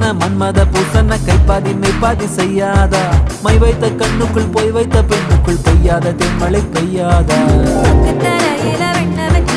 பூசன மன்மத பூசன கைப்பாதி மெய்ப்பாதி செய்யாதா my வைத்த கண்ணுக்குள் போய் வைத்த பெண்ணுக்குள் பெய்யாத தென்மழை பெய்யாதா தரையில வெண்ண வச்சு